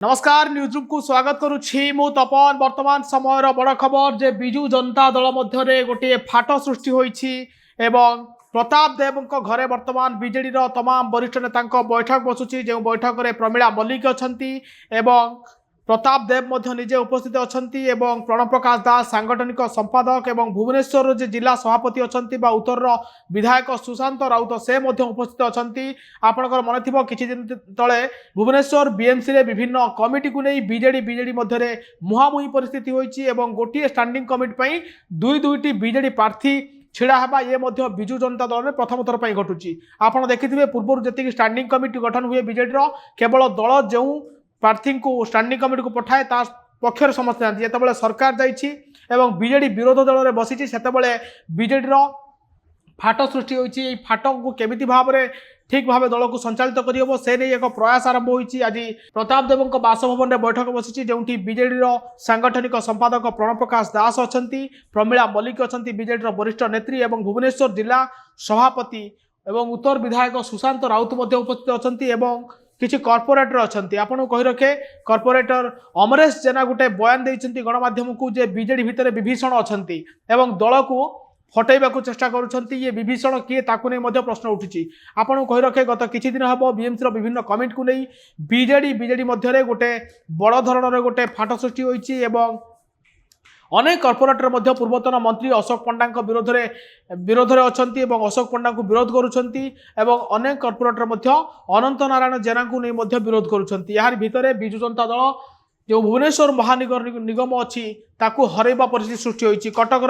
नमस्कार न्यूज़रूम को स्वागत करुछि मु तपन। वर्तमान समय बड़ खबर जे बिजु जनता दल मध्य गोटे फाट सृष्टि होइछि एवं प्रताप देव घरे वर्तमान बीजेडी तमाम वरिष्ठ नेता बैठक बसुची जो बैठक में प्रमीला मल्लिक अछंती एवं प्रताप देव मध्य निजे उपस्थित अछंती एवं प्रणव प्रकाश दास सांगठनिक संपादक एवं भुवनेश्वर जे जिला सभापति अछंती बा उत्तर विधायक सुशांत राउत से मध्य उपस्थित अछंती। आपनकर मन थिबो किछि दिन तळे भुवनेश्वर बीएमसी रे विभिन्न कमिटी को नहीं बीजेडी मध्य मुहामुही परिस्थिति होइछि एवं गोटे स्टैंडिंग कमिटी पई दुईटी बीजेडी प्रार्थी छिड़ा हवा ये मध्य बिजु जनता दल में प्रथम थर पर घटुची। आपड़ देखिए पूर्व जी स्टैंडिंग कमिटी गठन हुए बीजेडी केवल दल जो प्रार्थी को स्टैंडिंग कमिटी को पठाए ता पक्षर समस्ते जाती जिते सरकार जाइए बीजेडी विरोध दल में बसी से बीजेडी फाट सृष्टि होती फाट को केमिति भाव में ठीक भाव दल को संचालित करहब से नहीं एक प्रयास आरंभ होती। आज प्रताप देव बासभवन में बैठक बसी जो बीजेडी सांगठनिक संपादक प्रणव प्रकाश दास अच्छा प्रमीला मल्लिक अच्छा बीजेडी वरिष्ठ नेत्री और भुवनेश्वर जिला सभापति और उत्तर विधायक सुशांत राउत उपस्थित अच्छा किसी कॉर्पोरेटर अच्छा। आपको कही रखे कॉर्पोरेटर अमरेश जेना गोटे बयान देते गणमाध्यम को जे बीजेडी भितर विभीषण अच्छा दल को हटेबा चेष्टा करुँच ये विभीषण किए ताकू नहीं प्रश्न उठी। आपको कही रखे गत किछि दिन हम बीएमसी विभिन्न कमिटी को नहीं बीजेडी मध्य गोटे बड़ धरण गोटे फाट सृष्टि होती अनेक कॉर्पोरेटर मध्य पूर्वतन मंत्री अशोक पंडा विरोध में अच्छा अशोक पंडा को विरोध करुँच अनेक कॉर्पोरेटर मध्य अनंत नारायण जेना को नहीं विरोध करुँच। यार भितर बिजु जनता दल जो भुवनेश्वर महानगर निगम अच्छी ताकू हरैबा परिस्थिति सृष्टि होती। कटक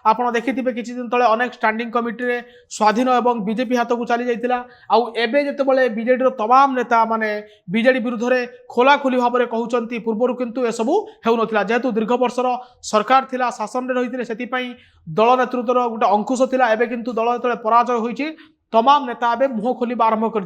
आपड़ देखिए किसी दिन तले अनेक स्टैंडिंग कमिटी रे स्वाधीन और बीजेपी हाथ को चली जाइतिला आबे जिते बीजेडी तमाम नेता माने बीजेडी विरुद्ध में खोलाखोली भाव में कहते पूर्वर किंतु ए सबू हेउनथिला जेहेतु दीर्घ वर्षर सरकार थिला शासन में रही से दल नेतृत्वर गोटे अंकुश थिला एबे किंतु दल जो पराजय होइछि तमाम नेता ए मुह खोलिबा आरंभ कर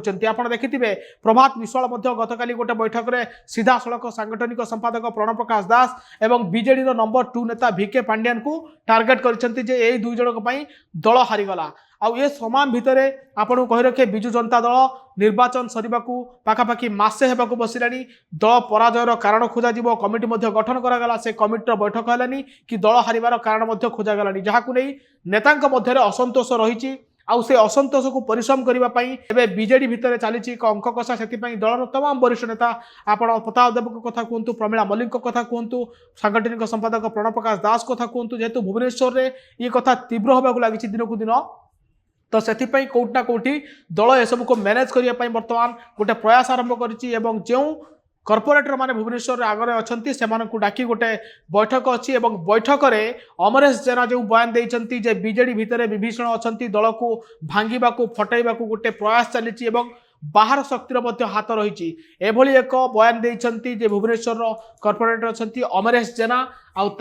देखिए प्रभात विश्वाल गतकाली गोटे बैठक में सीधा सड़क सांगठनिक संपादक प्रणव प्रकाश दास एवं बीजेडी नंबर 2 नेता भिके पांड्यान को टार्गेट कर दुई जन दल हारीगला आउ ये समान भितर आपको कही रखे बिजु जनता दल निर्वाचन सरीबा पाखापाखि मासे होगा बसिलानी दल पराजयर कारण खोजा कमिटी गठन करागला से कमिटी बैठक है कि दल हारिबार कारण खोजागलानी जहां नहीं नेता मध्य असंतोष रही आउ से असंतोष को परिश्रम करने बीजेडी भितर चली अंक कषा से दल तमाम वरिष्ठ नेता आप प्रताप देव कथा कहतु प्रमीला मल्लिक कथा कहतु सांगठनिक संपादक प्रणव प्रकाश दास कथा कहतु जेहेतु भुवनेश्वर में ये कथा तीव्र होगा लगी दिन को दिन तो से कौटिना कौटी दल यू को मैनेज करने बर्तमान गोटे प्रयास आरंभ कर जो कॉर्पोरेटर माने भुवनेश्वर आगे अच्छा से डाकी गोटे बैठक अच्छी बैठक में अमरेश जेना जो बयान देते जे बीजेडी भितर विभीषण अच्छा दल को भांगा फटैबा गोटे प्रयास चली बाहर शक्तिर हाथ रही एभली एक बयान देते जे भुवनेश्वर कॉर्पोरेटर अच्छा अमरेश जेना आउ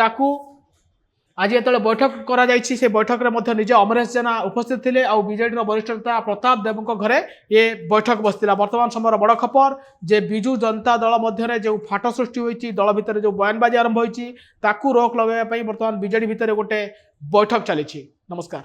आज जो बैठक करा से बैठक में निजे अमरेश जेना उपस्थित थे आउ बीजेडी वरिष्ठ नेता प्रताप देव घरे ये बैठक बसला। वर्तमान समय बड़ खबर जे बिजु जनता दल मध्य जो फाट सृष्टि होती दल भितर जो बयानबाजी आरंभ होती रोक लगे बर्तमान बीजेडी भितर गोटे बैठक चली। नमस्कार।